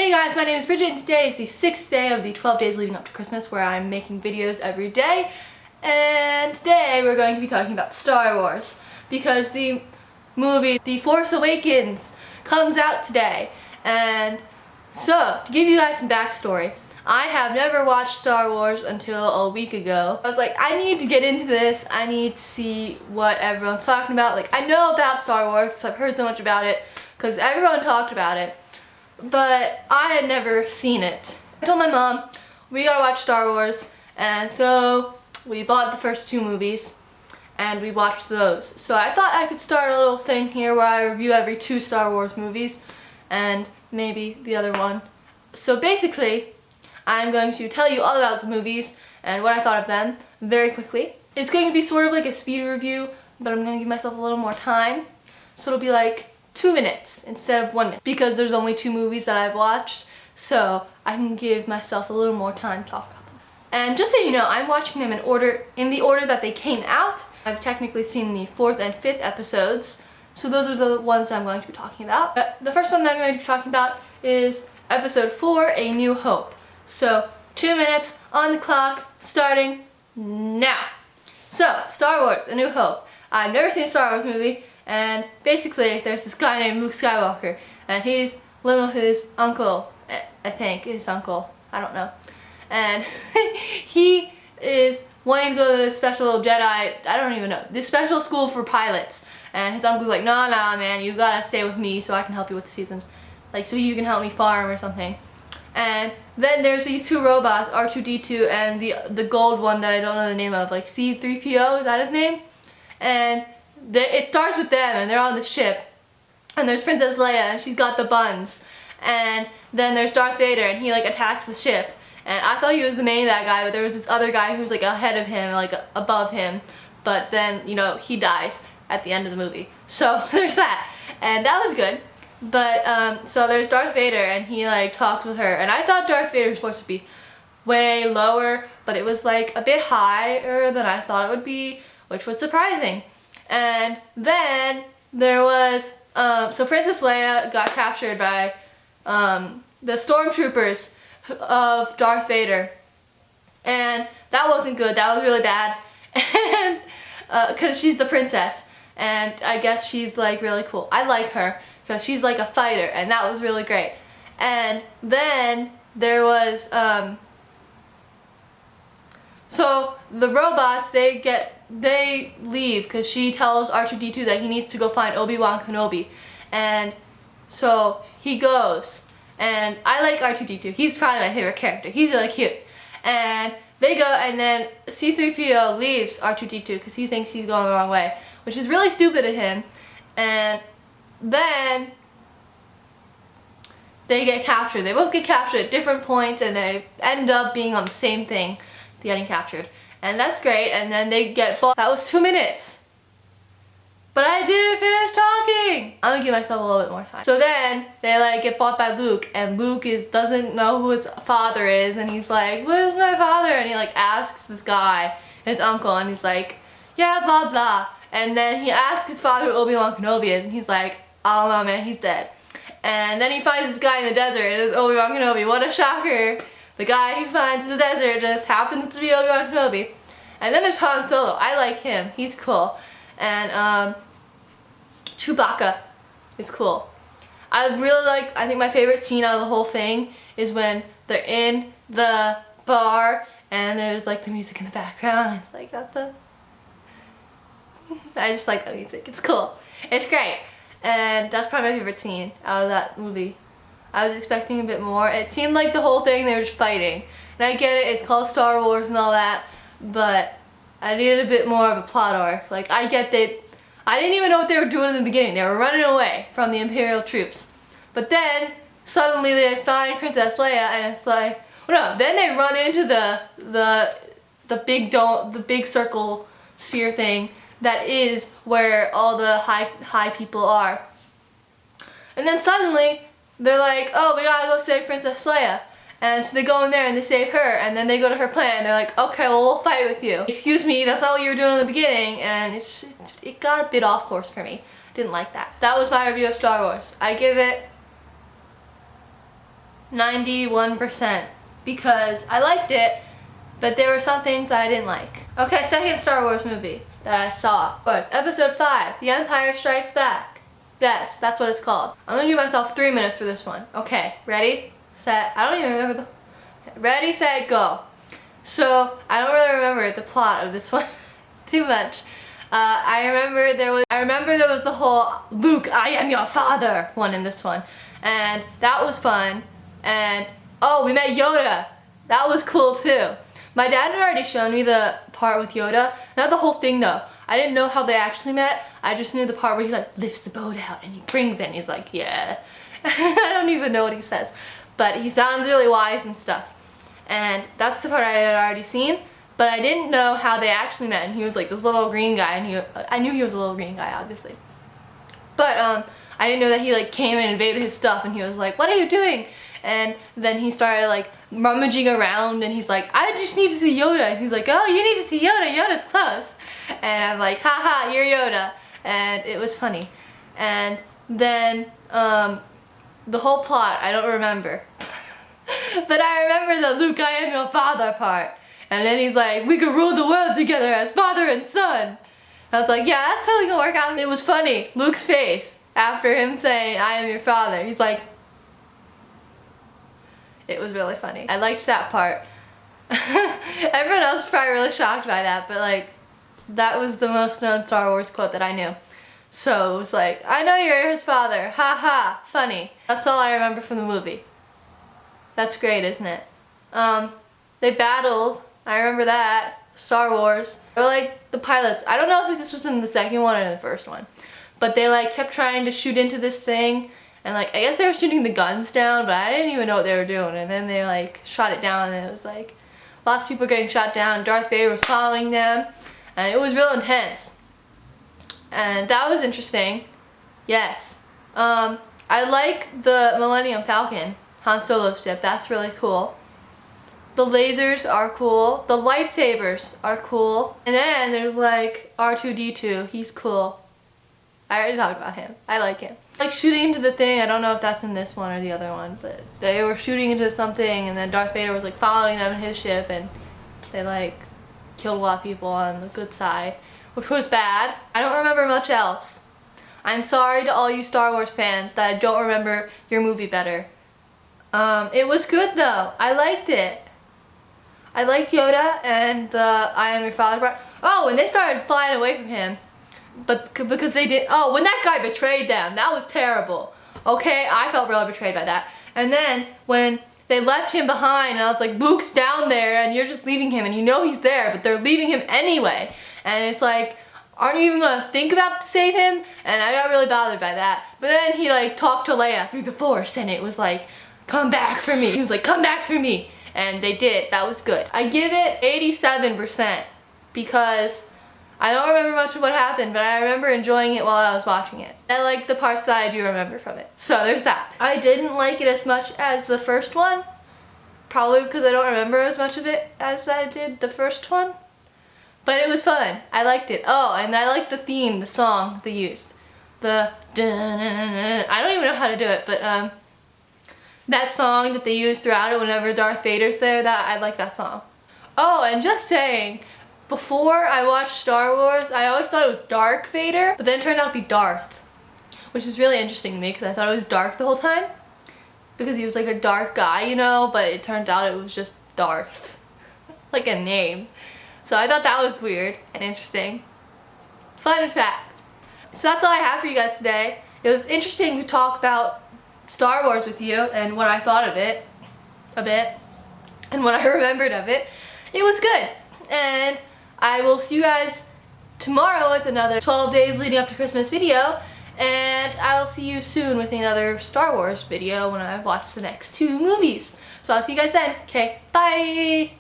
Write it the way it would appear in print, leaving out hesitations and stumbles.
Hey guys, my name is Bridget and today is the 6th day of the 12 days leading up to Christmas where I'm making videos every day. And today we're going to be talking about Star Wars because the movie The Force Awakens comes out today. And so, to give you guys some backstory, I have never watched Star Wars until a week ago. I was like, I need to get into this. I need to see what everyone's talking about. Like, I know about Star Wars because I've heard so much about it because everyone talked about it. But I had never seen it. I told my mom, we gotta watch Star Wars, and so we bought the first two movies and we watched those. So I thought I could start a little thing here where I review every 2 Star Wars movies and maybe the other one. So basically, I'm going to tell you all about the movies and what I thought of them very quickly. It's going to be sort of like a speed review, but I'm going to give myself a little more time. So it'll be like 2 minutes instead of 1 minute because there's only 2 movies that I've watched, so I can give myself a little more time to talk about them. And just so you know, I'm watching them in the order that they came out. I've technically seen the 4th and 5th episodes, so those are the ones I'm going to be talking about. The first one that I'm going to be talking about is episode 4, A New Hope. So 2 minutes on the clock, starting now. So, Star Wars, A New Hope. I've never seen a Star Wars movie. And basically, there's this guy named Luke Skywalker, and he's living with his uncle, I think, his uncle, I don't know. And he is wanting to go to this special Jedi, I don't even know, this special school for pilots. And his uncle's like, nah, man, you gotta stay with me so I can help you with the seasons. Like, so you can help me farm or something. And then there's these 2 robots, R2-D2 and the gold one that I don't know the name of, like C-3PO, is that his name? And it starts with them and they're on the ship, and there's Princess Leia and she's got the buns, and then there's Darth Vader and he like attacks the ship, and I thought he was the main bad guy, but there was this other guy who's like ahead of him, like above him, but then, you know, he dies at the end of the movie. So there's that, and that was good. But so there's Darth Vader and he like talked with her, and I thought Darth Vader's voice would be way lower, but it was like a bit higher than I thought it would be, which was surprising. And then there was, so Princess Leia got captured by the stormtroopers of Darth Vader. And that wasn't good, that was really bad. And, cause she's the princess. And I guess she's like really cool. I like her, cause she's like a fighter, and that was really great. And then there was, so the robots, they leave because she tells R2-D2 that he needs to go find Obi-Wan Kenobi. And so he goes. And I like R2-D2. He's probably my favorite character. He's really cute. And they go, and then C-3PO leaves R2-D2 because he thinks he's going the wrong way, which is really stupid of him. And then they get captured. They both get captured at different points, and they end up being on the same thing, getting captured. And that's great, and then they get bought. That was 2 minutes. But I didn't finish talking! I'm gonna give myself a little bit more time. So then, they like get bought by Luke, and Luke doesn't know who his father is, and he's like, where's my father? And he like asks this guy, his uncle, and he's like, yeah, blah blah. And then he asks his father who Obi-Wan Kenobi is, and he's like, oh no man, he's dead. And then he finds this guy in the desert, and it's Obi-Wan Kenobi. What a shocker! The guy he finds in the desert just happens to be Obi-Wan Kenobi. And then there's Han Solo. I like him. He's cool. And Chewbacca is cool. I think my favorite scene out of the whole thing is when they're in the bar and there's like the music in the background. It's like got the... I just like the music. It's cool. It's great. And that's probably my favorite scene out of that movie. I was expecting a bit more. It seemed like the whole thing they were just fighting. And I get it, it's called Star Wars and all that, but I needed a bit more of a plot arc. Like, I get that I didn't even know what they were doing in the beginning. They were running away from the Imperial troops. But then, suddenly they find Princess Leia, and it's like, well, no, then they run into the big dome, the big circle sphere thing that is where all the high people are. And then suddenly, they're like, oh, we gotta go save Princess Leia. And so they go in there and they save her, and then they go to her planet and they're like, okay, well, we'll fight with you. Excuse me, that's not what you were doing in the beginning, and it got a bit off course for me. Didn't like that. That was my review of Star Wars. I give it 91% because I liked it, but there were some things that I didn't like. Okay, second Star Wars movie that I saw was Episode 5, The Empire Strikes Back. Yes, that's what it's called. I'm gonna give myself 3 minutes for this one. Okay, ready, set, I don't even remember the, ready, set, go. So, I don't really remember the plot of this one too much. I remember there was the whole Luke, I am your father one in this one. And that was fun. And oh, we met Yoda. That was cool too. My dad had already shown me the part with Yoda. Not the whole thing though. I didn't know how they actually met. I just knew the part where he like lifts the boat out and he brings it and he's like, yeah. I don't even know what he says. But he sounds really wise and stuff. And that's the part I had already seen. But I didn't know how they actually met. And he was like this little green guy. And I knew he was a little green guy, obviously. But I didn't know that he like came and invaded his stuff. And he was like, what are you doing? And then he started like rummaging around and he's like, I just need to see Yoda. And he's like, oh, you need to see Yoda. Yoda's close. And I'm like, haha, you're Yoda. And it was funny. And then the whole plot, I don't remember. But I remember the Luke, I am your father part. And then he's like, we could rule the world together as father and son. I was like, yeah, that's totally gonna work out. It was funny. Luke's face after him saying, I am your father. He's like, it was really funny. I liked that part. Everyone else was probably really shocked by that, but like, that was the most known Star Wars quote that I knew. So it was like, I know you're his father. Ha ha, funny. That's all I remember from the movie. That's great, isn't it? They battled. I remember that. Star Wars. They were like the pilots. I don't know if this was in the second one or the first one. But they like kept trying to shoot into this thing. And like, I guess they were shooting the guns down, but I didn't even know what they were doing. And then they like shot it down and it was like, lots of people getting shot down. Darth Vader was following them. And it was real intense. And that was interesting. Yes. I like the Millennium Falcon, Han Solo's ship. That's really cool. The lasers are cool. The lightsabers are cool. And then there's like R2-D2. He's cool. I already talked about him. I like him. Like shooting into the thing, I don't know if that's in this one or the other one, but they were shooting into something and then Darth Vader was like following them in his ship and they like killed a lot of people on the good side, which was bad. I don't remember much else. I'm sorry to all you Star Wars fans that I don't remember your movie better. It was good though. I liked it. I liked Yoda and the I am your father part. Oh, and they started flying away from him. But because they did, oh, when that guy betrayed them, that was terrible. Okay, I felt really betrayed by that. And then when they left him behind and I was like, Luke's down there and you're just leaving him and you know he's there, but they're leaving him anyway. And it's like, aren't you even gonna think about to save him? And I got really bothered by that. But then he like talked to Leia through the Force and it was like, come back for me. He was like, come back for me. And they did, that was good. I give it 87% because I don't remember much of what happened, but I remember enjoying it while I was watching it. I like the parts that I do remember from it. So there's that. I didn't like it as much as the first one. Probably because I don't remember as much of it as I did the first one. But it was fun. I liked it. Oh, and I liked the theme, the song they used. The I don't even know how to do it, but that song that they use throughout it whenever Darth Vader's there, that I like that song. Oh, and just saying, before I watched Star Wars, I always thought it was Dark Vader, but then it turned out to be Darth, which is really interesting to me because I thought it was Dark the whole time because he was like a dark guy, you know, but it turned out it was just Darth, like a name. So I thought that was weird and interesting. Fun fact. So that's all I have for you guys today. It was interesting to talk about Star Wars with you and what I thought of it a bit and what I remembered of it. It was good. And I will see you guys tomorrow with another 12 days leading up to Christmas video, and I will see you soon with another Star Wars video when I've watched the next 2 movies. So I'll see you guys then. Okay, bye!